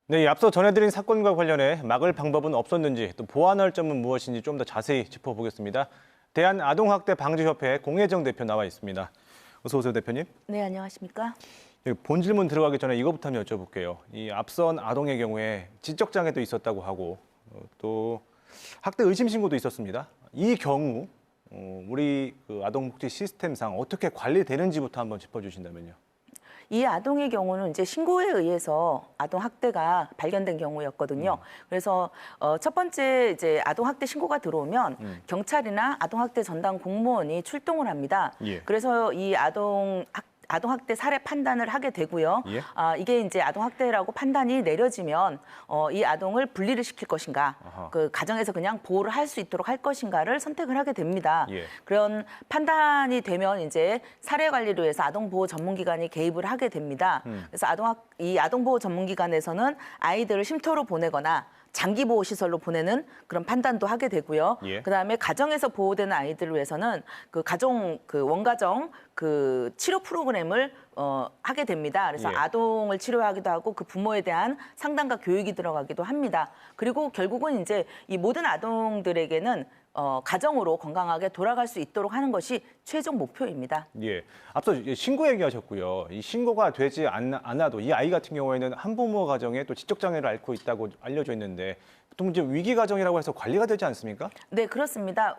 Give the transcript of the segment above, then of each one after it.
네, 앞서 전해드린 사건과 관련해 막을 방법은 없었는지 또 보완할 점은 무엇인지 좀 더 자세히 짚어보겠습니다. 대한아동학대방지협회 공혜정 대표 나와 있습니다. 어서 오세요, 대표님. 네, 안녕하십니까? 본 질문 들어가기 전에 이것부터 한번 여쭤볼게요. 이 앞선 아동의 경우에 지적장애도 있었다고 하고 또 학대 의심 신고도 있었습니다. 이 경우 우리 아동복지 시스템상 어떻게 관리되는지부터 한번 짚어주신다면요. 이 아동의 경우는 이제 신고에 의해서 아동 학대가 발견된 경우였거든요. 그래서 첫 번째 이제 아동 학대 신고가 들어오면 경찰이나 아동 학대 전담 공무원이 출동을 합니다. 예. 그래서 이 아동학대 사례 판단을 하게 되고요. 예? 이게 이제 아동학대라고 판단이 내려지면 이 아동을 분리를 시킬 것인가, 아하. 그 가정에서 그냥 보호를 할 수 있도록 할 것인가를 선택을 하게 됩니다. 예. 그런 판단이 되면 이제 사례 관리를 위해서 아동보호 전문기관이 개입을 하게 됩니다. 그래서 이 아동보호 전문기관에서는 아이들을 쉼터로 보내거나 장기보호 시설로 보내는 그런 판단도 하게 되고요. 예. 그다음에 가정에서 보호되는 아이들을 위해서는 원가정 치료 프로그램을 하게 됩니다. 그래서 예. 아동을 치료하기도 하고 그 부모에 대한 상담과 교육이 들어가기도 합니다. 그리고 결국은 이제 이 모든 아동들에게는 가정으로 건강하게 돌아갈 수 있도록 하는 것이 최종 목표입니다. 예. 앞서 신고 얘기하셨고요. 이 신고가 되지 않아도 이 아이 같은 경우에는 한부모 가정에 또 지적장애를 앓고 있다고 알려져 있는데 보통 이제 위기 가정이라고 해서 관리가 되지 않습니까? 네, 그렇습니다.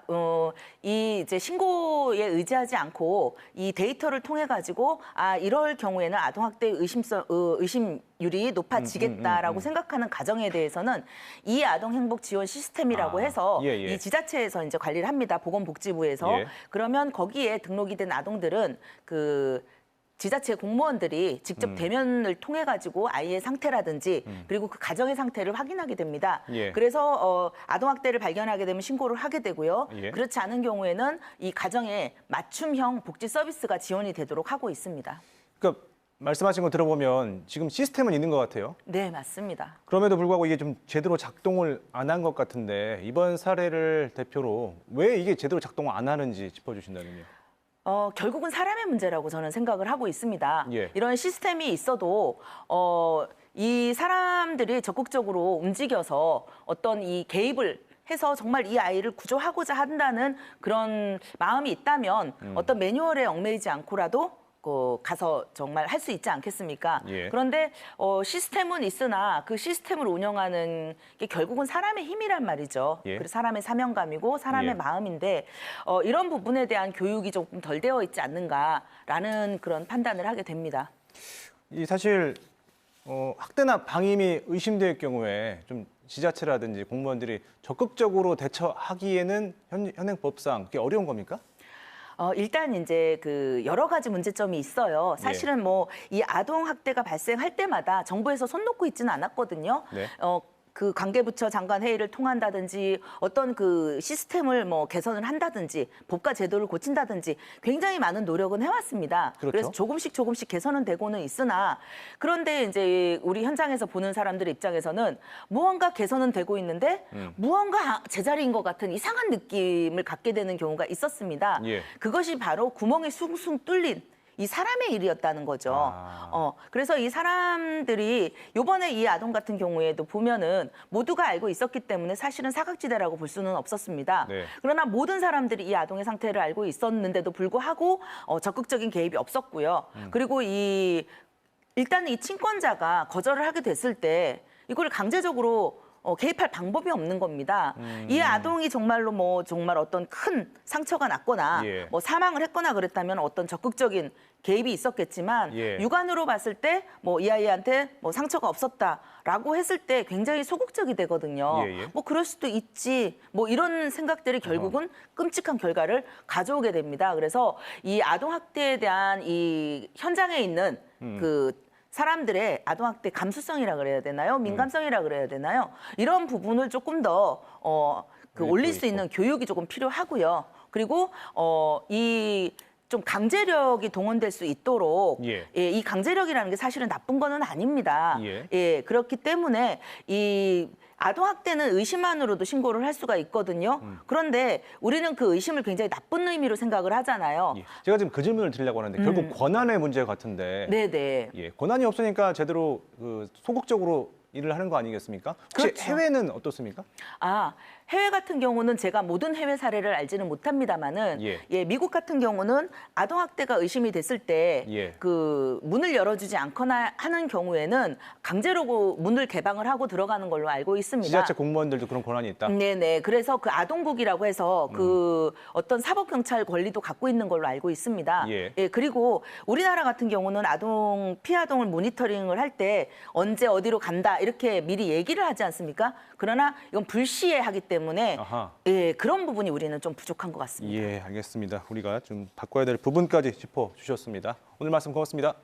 이 이제 신고에 의지하지 않고 이 데이터를 통해 가지고 이럴 경우에는 아동학대 의심률이 높아지겠다라고 생각하는 가정에 대해서는 이 아동행복 지원 시스템이라고 해서 예, 예. 이 지자체에서 이제 관리를 합니다. 보건복지부에서. 예. 그러면 거기에 등록이 된 아동들은 지자체 공무원들이 직접 대면을 통해 가지고 아이의 상태라든지 그리고 그 가정의 상태를 확인하게 됩니다. 예. 그래서 아동학대를 발견하게 되면 신고를 하게 되고요. 예. 그렇지 않은 경우에는 이 가정에 맞춤형 복지 서비스가 지원이 되도록 하고 있습니다. 그러니까 말씀하신 거 들어보면 지금 시스템은 있는 것 같아요. 네, 맞습니다. 그럼에도 불구하고 이게 좀 제대로 작동을 안 한 것 같은데 이번 사례를 대표로 왜 이게 제대로 작동을 안 하는지 짚어주신다면요. 결국은 사람의 문제라고 저는 생각을 하고 있습니다. 예. 이런 시스템이 있어도 이 사람들이 적극적으로 움직여서 어떤 이 개입을 해서 정말 이 아이를 구조하고자 한다는 그런 마음이 있다면 어떤 매뉴얼에 얽매이지 않고라도 가서 정말 할 수 있지 않겠습니까? 예. 그런데 시스템은 있으나 그 시스템을 운영하는 게 결국은 사람의 힘이란 말이죠. 예. 그래서 사람의 사명감이고 사람의 예. 마음인데 이런 부분에 대한 교육이 조금 덜 되어 있지 않는가라는 그런 판단을 하게 됩니다. 이 사실 학대나 방임이 의심될 경우에 좀 지자체라든지 공무원들이 적극적으로 대처하기에는 현행법상 그게 어려운 겁니까? 일단 이제 여러 가지 문제점이 있어요. 사실은 이 아동 학대가 발생할 때마다 정부에서 손 놓고 있지는 않았거든요. 네. 그 관계부처 장관 회의를 통한다든지 어떤 그 시스템을 개선을 한다든지 법과 제도를 고친다든지 굉장히 많은 노력은 해왔습니다. 그렇죠. 그래서 조금씩 개선은 되고는 있으나 그런데 이제 우리 현장에서 보는 사람들 입장에서는 무언가 개선은 되고 있는데 무언가 제자리인 것 같은 이상한 느낌을 갖게 되는 경우가 있었습니다. 예. 그것이 바로 구멍이 숭숭 뚫린 이 사람의 일이었다는 거죠. 그래서 이 사람들이 요번에 이 아동 같은 경우에도 보면은 모두가 알고 있었기 때문에 사실은 사각지대라고 볼 수는 없었습니다. 네. 그러나 모든 사람들이 이 아동의 상태를 알고 있었는데도 불구하고 적극적인 개입이 없었고요. 그리고 일단은 이 친권자가 거절을 하게 됐을 때 이걸 강제적으로 개입할 방법이 없는 겁니다. 이 아동이 정말로 정말 어떤 큰 상처가 났거나 예. 사망을 했거나 그랬다면 어떤 적극적인 개입이 있었겠지만 예. 육안으로 봤을 때 이 아이한테 상처가 없었다라고 했을 때 굉장히 소극적이 되거든요. 예, 예. 그럴 수도 있지. 이런 생각들이 결국은 끔찍한 결과를 가져오게 됩니다. 그래서 이 아동 학대에 대한 이 현장에 있는 사람들의 아동학대 감수성이라 그래야 되나요? 민감성이라 그래야 되나요? 이런 부분을 조금 더 올릴 수 있는 교육이 조금 필요하고요. 그리고 좀 강제력이 동원될 수 있도록 예. 이 강제력이라는 게 사실은 나쁜 거는 아닙니다. 예. 그렇기 때문에 이 아동학대는 의심만으로도 신고를 할 수가 있거든요. 그런데 우리는 그 의심을 굉장히 나쁜 의미로 생각을 하잖아요. 예. 제가 지금 그 질문을 드리려고 하는데 결국 권한의 문제 같은데 네네. 예. 권한이 없으니까 제대로 소극적으로 일을 하는 거 아니겠습니까? 혹시 그렇죠. 해외는 어떻습니까? 해외 같은 경우는 제가 모든 해외 사례를 알지는 못합니다만은 예. 미국 같은 경우는 아동 학대가 의심이 됐을 때 예. 그 문을 열어주지 않거나 하는 경우에는 강제로 문을 개방을 하고 들어가는 걸로 알고 있습니다. 지자체 공무원들도 그런 권한이 있다. 네네. 그래서 그 아동국이라고 해서 그 어떤 사법경찰 권리도 갖고 있는 걸로 알고 있습니다. 예. 그리고 우리나라 같은 경우는 피아동을 모니터링을 할 때 언제 어디로 간다 이렇게 미리 얘기를 하지 않습니까? 그러나 이건 불시에 하기 때문에 아하. 그런 부분이 우리는 좀 부족한 것 같습니다. 예, 알겠습니다. 우리가 좀 바꿔야 될 부분까지 짚어주셨습니다. 오늘 말씀 고맙습니다.